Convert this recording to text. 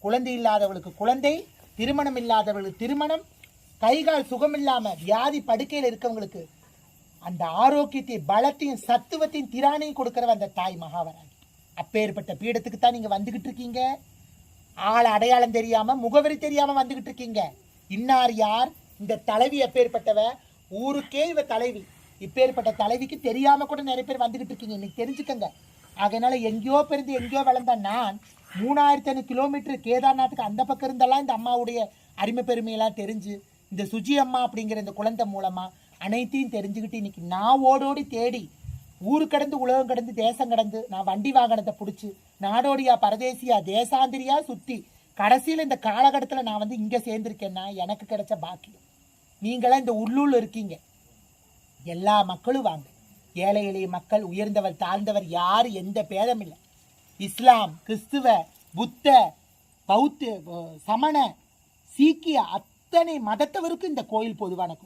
குழந்தை இல்லாதவளுக்கு குழந்தை, திருமணம் இல்லாதவர்களுக்கு திருமணம், கைகால் சுகம் இல்லாம வியாதி படுக்கையில் இருக்கவங்களுக்கு அந்த ஆரோக்கியத்தையும் பலத்தையும் சத்துவத்தையும் திராணையும் கொடுக்கிறவ அந்த தாய் மகாவராகி. அப்பேற்பட்ட பீடத்துக்கு தான் நீங்க வந்துகிட்டு இருக்கீங்க. ஆள் அடையாளம் தெரியாம முகவரி தெரியாம வந்துகிட்டு இருக்கீங்க. இன்னார் யார், இந்த தலைவி எப்பேற்பட்டவ, ஊருக்கே இவ தலைவி, இப்பேற்பட்ட தலைவிக்கு தெரியாம கூட நிறைய பேர் வந்துகிட்டு இருக்கீங்க. இன்னைக்கு தெரிஞ்சுக்கங்க. அதனால எங்கேயோ பிறந்து எங்கேயோ வளர்ந்த நான் 3500 கிலோமீட்டர் கேதார்நாத்துக்கு அந்த பக்கம் இருந்தெல்லாம் இந்த அம்மாவுடைய அருமை பெருமையெல்லாம் தெரிஞ்சு இந்த சுஜி அம்மா அப்படிங்கிற இந்த குழந்தை மூலமா அனைத்தையும் தெரிஞ்சுக்கிட்டு இன்னைக்கு நான் ஓடோடி தேடி ஊரு கடந்து உலகம் கடந்து தேசம் கடந்து நான் வண்டி வாகனத்தை பிடிச்சி நாடோடியா பரதேசியா தேசாந்திரியா சுத்தி கடைசியில் இந்த காலகட்டத்தில் நான் வந்து இங்கே சேர்ந்திருக்கேன்னா எனக்கு கிடைச்ச பாக்கியம். நீங்களாம் இந்த உள்ளூர்ல இருக்கீங்க. எல்லா மக்களும் வாங்க. ஏழை எளிய மக்கள், உயர்ந்தவர் தாழ்ந்தவர் யார் எந்த பேதம் இல்லை. இஸ்லாம், கிறிஸ்துவ, புத்த, பௌத்த, சமண, சீக்கிய அத்தனை மதத்தவருக்கும் இந்த கோயில் பொதுவான கோயில்.